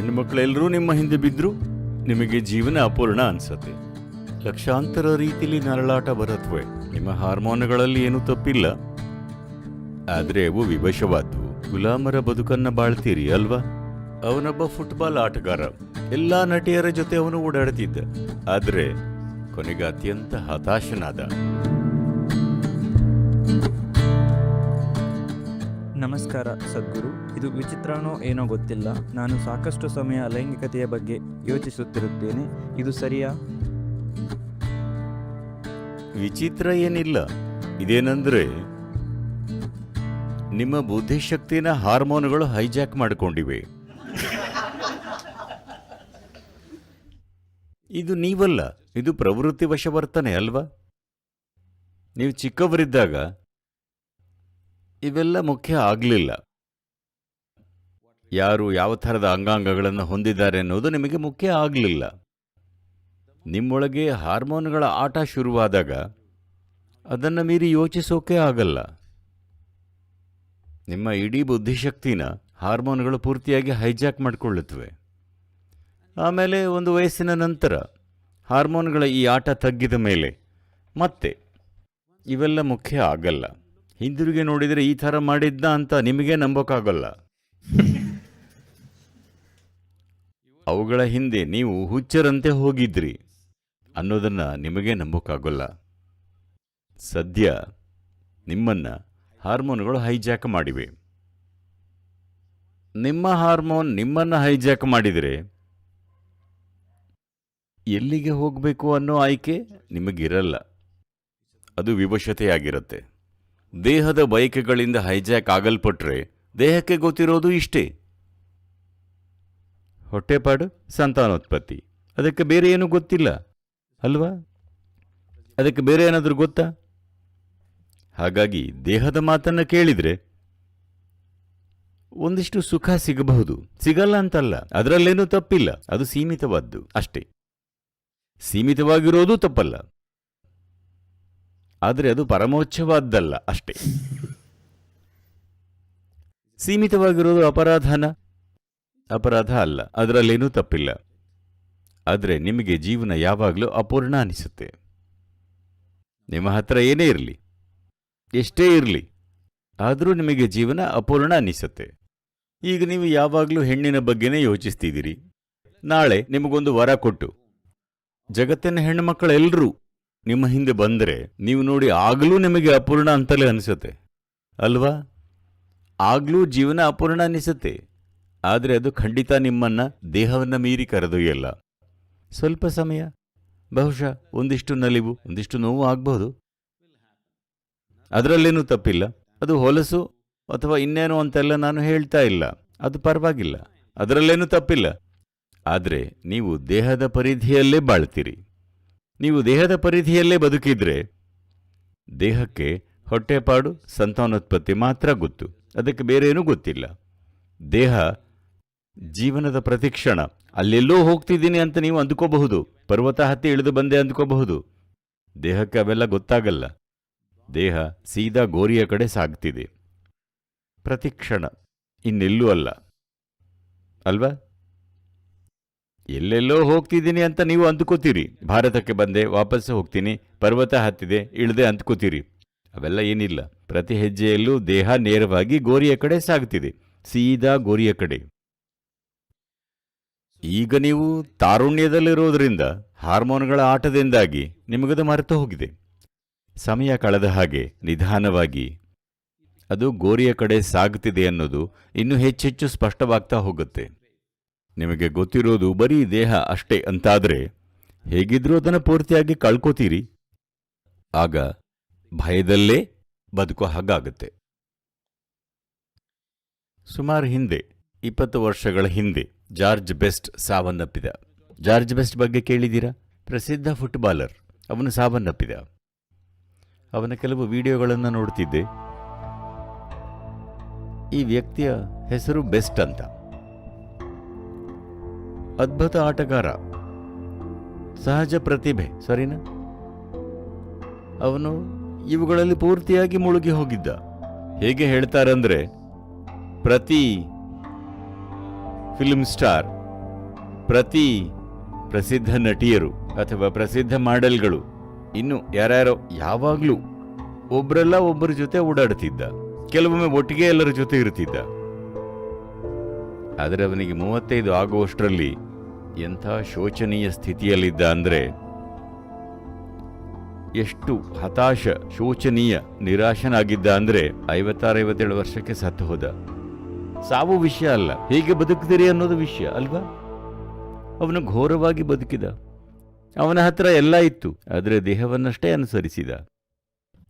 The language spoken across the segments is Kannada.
ಹೆಣ್ಮಕ್ಳೆಲ್ಲರೂ ನಿಮ್ಮ ಹಿಂದೆ ಬಿದ್ದರೂ ನಿಮಗೆ ಜೀವನ ಅಪೂರ್ಣ ಅನ್ಸತ್ತೆ. ಲಕ್ಷಾಂತರ ರೀತಿಲಿ ನರಳಾಟ ಬರತ್ವೆ. ನಿಮ್ಮ ಹಾರ್ಮೋನ್ಗಳಲ್ಲಿ ಏನೂ ತಪ್ಪಿಲ್ಲ, ಆದರೆ ಅವು ವಿವಶವಾದವು. ಗುಲಾಮರ ಬದುಕನ್ನ ಬಾಳ್ತೀರಿ ಅಲ್ವಾ? ಅವನೊಬ್ಬ ಫುಟ್ಬಾಲ್ ಆಟಗಾರ. ಎಲ್ಲಾ ನಟಿಯರ ಜೊತೆ ಅವನು ಓಡಾಡ್ತಿದ್ದ, ಆದರೆ ಕೊನೆಗೆ ಅತ್ಯಂತ ಹತಾಶನಾದ. ನಮಸ್ಕಾರ ಸದ್ಗುರು. ಇದು ವಿಚಿತ್ರನೋ ಏನೋ ಗೊತ್ತಿಲ್ಲ, ನಾನು ಸಾಕಷ್ಟು ಸಮಯ ಲೈಂಗಿಕತೆಯ ಬಗ್ಗೆ ಯೋಚಿಸುತ್ತಿರುತ್ತೇನೆ. ಇದು ಸರಿಯಾ? ವಿಚಿತ್ರ ಏನಿಲ್ಲ. ಇದೇನಂದ್ರೆ ನಿಮ್ಮ ಬುದ್ಧಿಶಕ್ತಿನ ಹಾರ್ಮೋನುಗಳು ಹೈಜಾಕ್ ಮಾಡಿಕೊಂಡಿವೆ. ಇದು ನೀವಲ್ಲ, ಇದು ಪ್ರವೃತ್ತಿ ವಶವರ್ತನೆ ಅಲ್ವಾ? ನೀವು ಚಿಕ್ಕವರಿದ್ದಾಗ ಇವೆಲ್ಲ ಮುಖ್ಯ ಆಗಲಿಲ್ಲ. ಯಾರು ಯಾವ ಥರದ ಅಂಗಾಂಗಗಳನ್ನು ಹೊಂದಿದ್ದಾರೆ ಅನ್ನೋದು ನಿಮಗೆ ಮುಖ್ಯ ಆಗಲಿಲ್ಲ. ನಿಮ್ಮೊಳಗೆ ಹಾರ್ಮೋನ್ಗಳ ಆಟ ಶುರುವಾದಾಗ ಅದನ್ನು ಮೀರಿ ಯೋಚಿಸೋಕೆ ಆಗಲ್ಲ. ನಿಮ್ಮ ಇಡೀ ಬುದ್ಧಿಶಕ್ತಿನ ಹಾರ್ಮೋನ್ಗಳು ಪೂರ್ತಿಯಾಗಿ ಹೈಜಾಕ್ ಮಾಡಿಕೊಳ್ಳುತ್ತವೆ. ಆಮೇಲೆ ಒಂದು ವಯಸ್ಸಿನ ನಂತರ ಹಾರ್ಮೋನ್ಗಳ ಈ ಆಟ ತಗ್ಗಿದ ಮೇಲೆ ಮತ್ತೆ ಇವೆಲ್ಲ ಮುಖ್ಯ ಆಗಲ್ಲ. ಹಿಂದಿರುಗಿ ನೋಡಿದರೆ ಈ ಥರ ಮಾಡಿದ್ದ ಅಂತ ನಿಮಗೆ ನಂಬೋಕ್ಕಾಗಲ್ಲ. ಅವುಗಳ ಹಿಂದೆ ನೀವು ಹುಚ್ಚರಂತೆ ಹೋಗಿದ್ರಿ ಅನ್ನೋದನ್ನು ನಿಮಗೆ ನಂಬೋಕ್ಕಾಗಲ್ಲ. ಸದ್ಯ ನಿಮ್ಮನ್ನು ಹಾರ್ಮೋನ್ಗಳು ಹೈಜಾಕ್ ಮಾಡಿವೆ. ನಿಮ್ಮ ಹಾರ್ಮೋನ್ ನಿಮ್ಮನ್ನು ಹೈಜಾಕ್ ಮಾಡಿದರೆ ಎಲ್ಲಿಗೆ ಹೋಗಬೇಕು ಅನ್ನೋ ಆಯ್ಕೆ ನಿಮಗಿರಲ್ಲ. ಅದು ವಿವಶತೆಯಾಗಿರುತ್ತೆ. ದೇಹದ ಬಯಕೆಗಳಿಂದ ಹೈಜಾಕ್ ಆಗಲ್ಪಟ್ರೆ ದೇಹಕ್ಕೆ ಗೊತ್ತಿರೋದು ಇಷ್ಟೇ: ಹೊಟ್ಟೆಪಾಡು, ಸಂತಾನೋತ್ಪತ್ತಿ. ಅದಕ್ಕೆ ಬೇರೆ ಏನೂ ಗೊತ್ತಿಲ್ಲ ಅಲ್ವಾ? ಅದಕ್ಕೆ ಬೇರೆ ಏನಾದರೂ ಗೊತ್ತಾ? ಹಾಗಾಗಿ ದೇಹದ ಮಾತನ್ನು ಕೇಳಿದರೆ ಒಂದಿಷ್ಟು ಸುಖ ಸಿಗಬಹುದು, ಸಿಗಲ್ಲ ಅಂತಲ್ಲ. ಅದರಲ್ಲೇನೂ ತಪ್ಪಿಲ್ಲ, ಅದು ಸೀಮಿತವಾದ್ದು ಅಷ್ಟೇ. ಸೀಮಿತವಾಗಿರೋದು ತಪ್ಪಲ್ಲ, ಆದರೆ ಅದು ಪರಮೋಚ್ಛವಾದ್ದಲ್ಲ ಅಷ್ಟೇ. ಸೀಮಿತವಾಗಿರೋದು ಅಪರಾಧನ? ಅಪರಾಧ ಅಲ್ಲ, ಅದರಲ್ಲೇನೂ ತಪ್ಪಿಲ್ಲ. ಆದರೆ ನಿಮಗೆ ಜೀವನ ಯಾವಾಗಲೂ ಅಪೂರ್ಣ ಅನಿಸುತ್ತೆ. ನಿಮ್ಮ ಹತ್ರ ಏನೇ ಇರಲಿ, ಎಷ್ಟೇ ಇರಲಿ, ಆದರೂ ನಿಮಗೆ ಜೀವನ ಅಪೂರ್ಣ ಅನಿಸುತ್ತೆ. ಈಗ ನೀವು ಯಾವಾಗಲೂ ಹೆಣ್ಣಿನ ಬಗ್ಗೆನೇ ಯೋಚಿಸ್ತಿದ್ದೀರಿ. ನಾಳೆ ನಿಮಗೊಂದು ವರ ಕೊಟ್ಟು ಜಗತ್ತಿನ ಹೆಣ್ಣುಮಕ್ಕಳೆಲ್ಲರೂ ನಿಮ್ಮ ಹಿಂದೆ ಬಂದರೆ ನೀವು ನೋಡಿ, ಆಗಲೂ ನಿಮಗೆ ಅಪೂರ್ಣ ಅಂತಲೇ ಅನಿಸುತ್ತೆ ಅಲ್ವಾ? ಆಗಲೂ ಜೀವನ ಅಪೂರ್ಣ ಅನಿಸುತ್ತೆ. ಆದರೆ ಅದು ಖಂಡಿತ ನಿಮ್ಮನ್ನು ದೇಹವನ್ನು ಮೀರಿ ಕರೆದೊಯ್ಯಲ್ಲ. ಸ್ವಲ್ಪ ಸಮಯ, ಬಹುಶಃ ಒಂದಿಷ್ಟು ನಲಿವು, ಒಂದಿಷ್ಟು ನೋವು ಆಗಬಹುದು. ಅದರಲ್ಲೇನೂ ತಪ್ಪಿಲ್ಲ. ಅದು ಹೊಲಸು ಅಥವಾ ಇನ್ನೇನೋ ಅಂತೆಲ್ಲ ನಾನು ಹೇಳ್ತಾ ಇಲ್ಲ, ಅದು ಪರವಾಗಿಲ್ಲ, ಅದರಲ್ಲೇನೂ ತಪ್ಪಿಲ್ಲ. ಆದರೆ ನೀವು ದೇಹದ ಪರಿಧಿಯಲ್ಲೇ ಬಾಳ್ತೀರಿ. ನೀವು ದೇಹದ ಪರಿಧಿಯಲ್ಲೇ ಬದುಕಿದ್ರೆ ದೇಹಕ್ಕೆ ಹೊಟ್ಟೆಪಾಡು, ಸಂತಾನೋತ್ಪತ್ತಿ ಮಾತ್ರ ಗೊತ್ತು, ಅದಕ್ಕೆ ಬೇರೇನೂ ಗೊತ್ತಿಲ್ಲ. ದೇಹ ಜೀವನದ ಪ್ರತಿಕ್ಷಣ ಅಲ್ಲೆಲ್ಲೋ ಹೋಗ್ತಿದ್ದೀನಿ ಅಂತ ನೀವು ಅಂದ್ಕೋಬಹುದು, ಪರ್ವತ ಹತ್ತಿ ಇಳಿದು ಬಂದೆ ಅಂದ್ಕೋಬಹುದು. ದೇಹಕ್ಕೆ ಅವೆಲ್ಲ ಗೊತ್ತಾಗಲ್ಲ. ದೇಹ ಸೀದಾ ಗೋರಿಯ ಕಡೆ ಸಾಗ್ತಿದೆ, ಪ್ರತಿಕ್ಷಣ, ಇನ್ನೆಲ್ಲೂ ಅಲ್ಲ ಅಲ್ವಾ? ಎಲ್ಲೆಲ್ಲೋ ಹೋಗ್ತಿದ್ದೀನಿ ಅಂತ ನೀವು ಅಂದ್ಕೋತೀರಿ. ಭಾರತಕ್ಕೆ ಬಂದೆ, ವಾಪಸ್ಸು ಹೋಗ್ತೀನಿ, ಪರ್ವತ ಹತ್ತಿದೆ, ಇಳಿದೆ ಅಂದ್ಕೋತೀರಿ. ಅವೆಲ್ಲ ಏನಿಲ್ಲ. ಪ್ರತಿ ಹೆಜ್ಜೆಯಲ್ಲೂ ದೇಹ ನೇರವಾಗಿ ಗೋರಿಯ ಕಡೆ ಸಾಗ್ತಿದೆ, ಸೀದಾ ಗೋರಿಯ ಕಡೆ. ಈಗ ನೀವು ತಾರುಣ್ಯದಲ್ಲಿರೋದ್ರಿಂದ ಹಾರ್ಮೋನ್ಗಳ ಆಟದಿಂದಾಗಿ ನಿಮಗದು ಮರೆತು ಹೋಗಿದೆ. ಸಮಯ ಕಳೆದ ಹಾಗೆ ನಿಧಾನವಾಗಿ ಅದು ಗೋರಿಯ ಕಡೆ ಸಾಗುತ್ತಿದೆ ಅನ್ನೋದು ಇನ್ನೂ ಹೆಚ್ಚೆಚ್ಚು ಸ್ಪಷ್ಟವಾಗ್ತಾ ಹೋಗುತ್ತೆ. ನಿಮಗೆ ಗೊತ್ತಿರೋದು ಬರೀ ದೇಹ ಅಷ್ಟೇ ಅಂತಾದರೆ ಹೇಗಿದ್ರೂ ಅದನ್ನು ಪೂರ್ತಿಯಾಗಿ ಕಳ್ಕೋತೀರಿ. ಆಗ ಭಯದಲ್ಲೇ ಬದುಕೋ ಹಾಗಾಗುತ್ತೆ. ಸುಮಾರು ಹಿಂದೆ, 20 ವರ್ಷಗಳ ಹಿಂದೆ, ಜಾರ್ಜ್ ಬೆಸ್ಟ್ ಸಾವನ್ನಪ್ಪಿದ. ಜಾರ್ಜ್ ಬೆಸ್ಟ್ ಬಗ್ಗೆ ಕೇಳಿದ್ದೀರಾ? ಪ್ರಸಿದ್ಧ ಫುಟ್ಬಾಲರ್. ಅವನು ಸಾವನ್ನಪ್ಪಿದ. ಅವನ ಕೆಲವು ವಿಡಿಯೋಗಳನ್ನು ನೋಡ್ತಿದ್ದೆ. ಈ ವ್ಯಕ್ತಿಯ ಹೆಸರು ಬೆಸ್ಟ್ ಅಂತ. ಅದ್ಭುತ ಆಟಗಾರ, ಸಹಜ ಪ್ರತಿಭೆ, ಸರಿನಾ? ಅವನು ಇವುಗಳಲ್ಲಿ ಪೂರ್ತಿಯಾಗಿ ಮುಳುಗಿ ಹೋಗಿದ್ದ. ಹೇಗೆ ಹೇಳ್ತಾರಂದ್ರೆ, ಪ್ರತಿ ಫಿಲ್ಮ್ ಸ್ಟಾರ್ ಪ್ರತಿ ಪ್ರಸಿದ್ಧ ನಟಿಯರು ಅಥವಾ ಪ್ರಸಿದ್ಧ ಮಾಡೆಲ್ಗಳು ಇನ್ನು ಯಾರ್ಯಾರೋ ಯಾವಾಗ್ಲೂ ಒಬ್ರಲ್ಲ ಒಬ್ಬರ ಜೊತೆ ಓಡಾಡ್ತಿದ್ದ, ಕೆಲವೊಮ್ಮೆ ಒಟ್ಟಿಗೆ ಎಲ್ಲರ ಜೊತೆ ಇರ್ತಿದ್ದ. ಆದರೆ ಅವನಿಗೆ 35 ಆಗುವಷ್ಟರಲ್ಲಿ ಎಂಥ ಶೋಚನೀಯ ಸ್ಥಿತಿಯಲ್ಲಿದ್ದ ಅಂದ್ರೆ, ಎಷ್ಟು ಹತಾಶ, ಶೋಚನೀಯ, ನಿರಾಶನಾಗಿದ್ದ ಅಂದ್ರೆ 56-57 ವರ್ಷಕ್ಕೆ ಸತ್ತು ಹೋದ. ಸಾವು ವಿಷಯ ಅಲ್ಲ, ಹೇಗೆ ಬದುಕ್ತೀರಿ ಅನ್ನೋದು ವಿಷಯ ಅಲ್ವಾ. ಅವನು ಘೋರವಾಗಿ ಬದುಕಿದ. ಅವನ ಹತ್ರ ಎಲ್ಲ ಇತ್ತು, ಆದರೆ ದೇಹವನ್ನಷ್ಟೇ ಅನುಸರಿಸಿದ.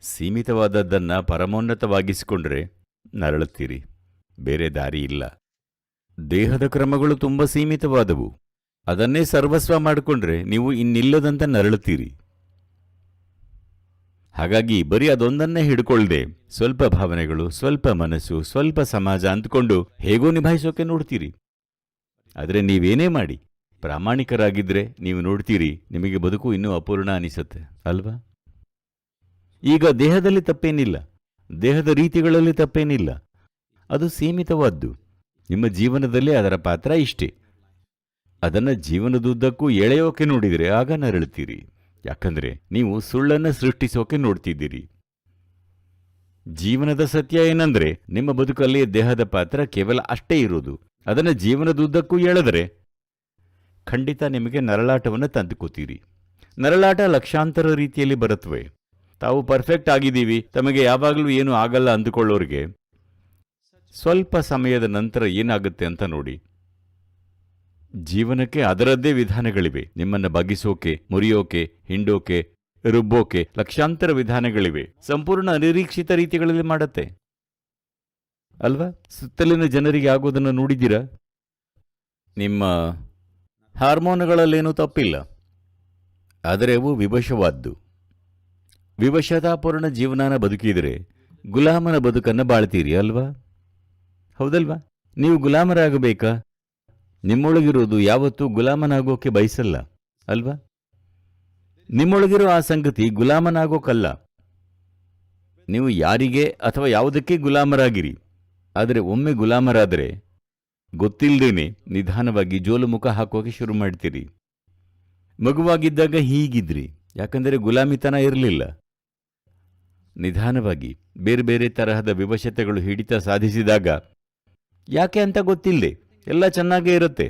ಸೀಮಿತವಾದದ್ದನ್ನ ಪರಮೋನ್ನತವಾಗಿಸಿಕೊಂಡ್ರೆ ನರಳುತ್ತೀರಿ, ಬೇರೆ ದಾರಿ ಇಲ್ಲ. ದೇಹದ ಕ್ರಮಗಳು ತುಂಬ ಸೀಮಿತವಾದವು, ಅದನ್ನೇ ಸರ್ವಸ್ವ ಮಾಡಿಕೊಂಡ್ರೆ ನೀವು ಇನ್ನಿಲ್ಲದಂತೆ ನರಳುತ್ತೀರಿ. ಹಾಗಾಗಿ ಬರೀ ಅದೊಂದನ್ನೇ ಹಿಡ್ಕೊಳ್ದೆ ಸ್ವಲ್ಪ ಭಾವನೆಗಳು, ಸ್ವಲ್ಪ ಮನಸ್ಸು, ಸ್ವಲ್ಪ ಸಮಾಜ ಅಂದ್ಕೊಂಡು ಹೇಗೋ ನಿಭಾಯಿಸೋಕೆ ನೋಡ್ತೀರಿ. ಆದರೆ ನೀವೇನೇ ಮಾಡಿ ಪ್ರಾಮಾಣಿಕರಾಗಿದ್ರೆ ನೀವು ನೋಡ್ತೀರಿ, ನಿಮಗೆ ಬದುಕು ಇನ್ನೂ ಅಪೂರ್ಣ ಅನಿಸುತ್ತೆ ಅಲ್ವಾ. ಈಗ ದೇಹದಲ್ಲಿ ತಪ್ಪೇನಿಲ್ಲ, ದೇಹದ ರೀತಿಗಳಲ್ಲಿ ತಪ್ಪೇನಿಲ್ಲ, ಅದು ಸೀಮಿತವಾದ್ದು. ನಿಮ್ಮ ಜೀವನದಲ್ಲಿ ಅದರ ಪಾತ್ರ ಇಷ್ಟೇ. ಅದನ್ನು ಜೀವನದುದ್ದಕ್ಕೂ ಎಳೆಯೋಕೆ ನೋಡಿದರೆ ಆಗ ನರಳುತ್ತೀರಿ. ಯಾಕಂದ್ರೆ ನೀವು ಸುಳ್ಳನ್ನು ಸೃಷ್ಟಿಸೋಕೆ ನೋಡ್ತಿದ್ದೀರಿ. ಜೀವನದ ಸತ್ಯ ಏನಂದ್ರೆ, ನಿಮ್ಮ ಬದುಕಲ್ಲಿ ದೇಹದ ಪಾತ್ರ ಕೇವಲ ಅಷ್ಟೇ ಇರೋದು. ಅದನ್ನು ಜೀವನದುದ್ದಕ್ಕೂ ಎಳೆದರೆ ಖಂಡಿತ ನಿಮಗೆ ನರಳಾಟವನ್ನು ತಂದುಕೋತೀರಿ. ನರಳಾಟ ಲಕ್ಷಾಂತರ ರೀತಿಯಲ್ಲಿ ಬರುತ್ತವೆ. ತಾವು ಪರ್ಫೆಕ್ಟ್ ಆಗಿದ್ದೀವಿ, ತಮಗೆ ಯಾವಾಗಲೂ ಏನೂ ಆಗಲ್ಲ ಅಂದುಕೊಳ್ಳೋರಿಗೆ ಸ್ವಲ್ಪ ಸಮಯದ ನಂತರ ಏನಾಗುತ್ತೆ ಅಂತ ನೋಡಿ. ಜೀವನಕ್ಕೆ ಅದರದ್ದೇ ವಿಧಾನಗಳಿವೆ. ನಿಮ್ಮನ್ನು ಬಗ್ಗಿಸೋಕೆ, ಮುರಿಯೋಕೆ, ಹಿಂಡೋಕೆ, ರುಬ್ಬೋಕೆ ಲಕ್ಷಾಂತರ ವಿಧಾನಗಳಿವೆ. ಸಂಪೂರ್ಣ ಅನಿರೀಕ್ಷಿತ ರೀತಿಗಳಲ್ಲಿ ಮಾಡತ್ತೆ ಅಲ್ವಾ. ಸುತ್ತಲಿನ ಜನರಿಗೆ ಆಗೋದನ್ನು ನೋಡಿದ್ದೀರಾ? ನಿಮ್ಮ ಹಾರ್ಮೋನುಗಳಲ್ಲೇನೂ ತಪ್ಪಿಲ್ಲ, ಆದರೆ ಅವು ವಿವಶವಾದ್ದು. ವಿವಶತಾಪೂರ್ಣ ಜೀವನಾನ ಬದುಕಿದರೆ ಗುಲಾಮನ ಬದುಕನ್ನು ಬಾಳ್ತೀರಿ ಅಲ್ವಾ. ಹೌದಲ್ವಾ. ನೀವು ಗುಲಾಮರಾಗಬೇಕಾ? ನಿಮ್ಮೊಳಗಿರೋದು ಯಾವತ್ತೂ ಗುಲಾಮನಾಗೋಕೆ ಬಯಸಲ್ಲ ಅಲ್ವಾ. ನಿಮ್ಮೊಳಗಿರೋ ಆ ಸಂಗತಿ ಗುಲಾಮನಾಗೋಕಲ್ಲ. ನೀವು ಯಾರಿಗೆ ಅಥವಾ ಯಾವುದಕ್ಕೆ ಗುಲಾಮರಾಗಿರಿ. ಆದರೆ ಒಮ್ಮೆ ಗುಲಾಮರಾದರೆ ಗೊತ್ತಿಲ್ಲದೇನೆ ನಿಧಾನವಾಗಿ ಜೋಲುಮುಖ ಹಾಕೋಕೆ ಶುರು ಮಾಡ್ತೀರಿ. ಮಗುವಾಗಿದ್ದಾಗ ಹೀಗಿದ್ರಿ, ಯಾಕಂದರೆ ಗುಲಾಮಿತನ ಇರಲಿಲ್ಲ. ನಿಧಾನವಾಗಿ ಬೇರೆ ಬೇರೆ ತರಹದ ವಿವಶತೆಗಳು ಹಿಡಿತ ಸಾಧಿಸಿದಾಗ ಯಾಕೆ ಅಂತ ಗೊತ್ತಿಲ್ಲದೆ ಎಲ್ಲ ಚೆನ್ನಾಗೇ ಇರುತ್ತೆ.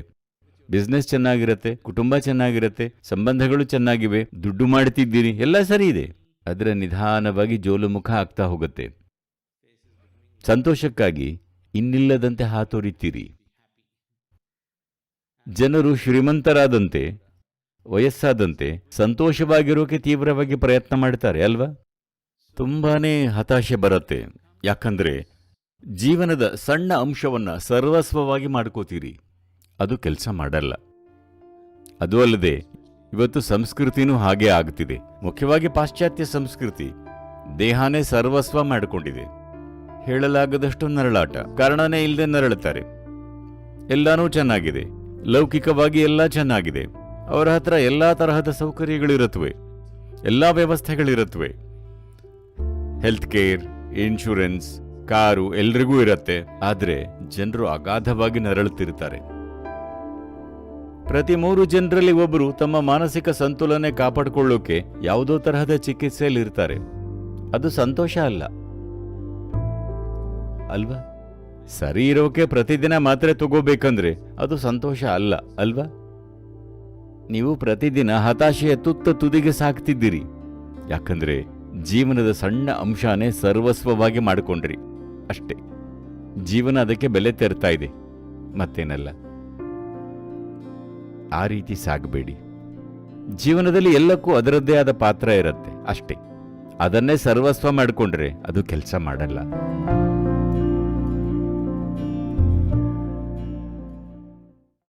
ಬಿಸ್ನೆಸ್ ಚೆನ್ನಾಗಿರುತ್ತೆ, ಕುಟುಂಬ ಚೆನ್ನಾಗಿರುತ್ತೆ, ಸಂಬಂಧಗಳು ಚೆನ್ನಾಗಿವೆ, ದುಡ್ಡು ಮಾಡ್ತಿದ್ದೀರಿ, ಎಲ್ಲ ಸರಿ ಇದೆ. ಆದರೆ ನಿಧಾನವಾಗಿ ಜೋಲುಮುಖ ಆಗ್ತಾ ಹೋಗುತ್ತೆ. ಸಂತೋಷಕ್ಕಾಗಿ ಇನ್ನಿಲ್ಲದಂತೆ ಹಾತೊರಿತೀರಿ. ಜನರು ಶ್ರೀಮಂತರಾದಂತೆ, ವಯಸ್ಸಾದಂತೆ ಸಂತೋಷವಾಗಿರೋಕೆ ತೀವ್ರವಾಗಿ ಪ್ರಯತ್ನ ಮಾಡ್ತಾರೆ ಅಲ್ವಾ. ತುಂಬಾನೇ ಹತಾಶೆ ಬರುತ್ತೆ. ಯಾಕಂದ್ರೆ ಜೀವನದ ಸಣ್ಣ ಅಂಶವನ್ನ ಸರ್ವಸ್ವವಾಗಿ ಮಾಡ್ಕೋತೀರಿ. ಅದು ಕೆಲಸ ಮಾಡಲ್ಲ. ಅದು ಅಲ್ಲದೆ ಇವತ್ತು ಸಂಸ್ಕೃತಿನೂ ಹಾಗೆ ಆಗ್ತಿದೆ. ಮುಖ್ಯವಾಗಿ ಪಾಶ್ಚಾತ್ಯ ಸಂಸ್ಕೃತಿ ದೇಹನೇ ಸರ್ವಸ್ವ ಮಾಡಿಕೊಂಡಿದೆ. ಹೇಳಲಾಗದಷ್ಟು ನರಳಾಟ, ಕಾರಣನೇ ಇಲ್ಲದೆ ನರಳುತ್ತಾರೆ. ಎಲ್ಲಾನೂ ಚೆನ್ನಾಗಿದೆ, ಲೌಕಿಕವಾಗಿ ಎಲ್ಲ ಚೆನ್ನಾಗಿದೆ. ಅವರ ಹತ್ರ ಎಲ್ಲಾ ತರಹದ ಸೌಕರ್ಯಗಳಿರುತ್ತವೆ, ಎಲ್ಲಾ ವ್ಯವಸ್ಥೆಗಳಿರುತ್ತವೆ. ಹೆಲ್ತ್ ಕೇರ್, ಇನ್ಶೂರೆನ್ಸ್, ಕಾರು ಎಲ್ರಿಗೂ ಇರತ್ತೆ. ಆದ್ರೆ ಜನರು ಅಗಾಧವಾಗಿ ನರಳುತ್ತಿರ್ತಾರೆ. ಪ್ರತಿ 3 ಜನರಲ್ಲಿ ಒಬ್ಬರು ತಮ್ಮ ಮಾನಸಿಕ ಸಂತುಲನೆ ಕಾಪಾಡಿಕೊಳ್ಳೋಕೆ ಯಾವುದೋ ತರಹದ ಚಿಕಿತ್ಸೆಯಲ್ಲಿರ್ತಾರೆ. ಅದು ಸಂತೋಷ ಅಲ್ಲ ಅಲ್ವಾ. ಸರಿ ಇರೋಕೆ ಪ್ರತಿದಿನ ಮಾತ್ರೆ ತಗೋಬೇಕಂದ್ರೆ ಅದು ಸಂತೋಷ ಅಲ್ಲ ಅಲ್ವಾ. ನೀವು ಪ್ರತಿದಿನ ಹತಾಶೆಯ ತುದಿಗೆ ಸಾಕ್ತಿದ್ದೀರಿ. ಯಾಕಂದ್ರೆ ಜೀವನದ ಸಣ್ಣ ಅಂಶನೇ ಸರ್ವಸ್ವವಾಗಿ ಮಾಡಿಕೊಂಡ್ರಿ ಅಷ್ಟೇ. ಜೀವನ ಅದಕ್ಕೆ ಬೆಲೆ ತೆರ್ತಾ ಇದೆ, ಮತ್ತೇನಲ್ಲ. ಆ ರೀತಿ ಸಾಗಬೇಡಿ. ಜೀವನದಲ್ಲಿ ಎಲ್ಲಕ್ಕೂ ಅದರದ್ದೇ ಆದ ಪಾತ್ರ ಇರುತ್ತೆ ಅಷ್ಟೇ. ಅದನ್ನೇ ಸರ್ವಸ್ವ ಮಾಡಿಕೊಂಡ್ರೆ ಅದು ಕೆಲಸ ಮಾಡಲ್ಲ.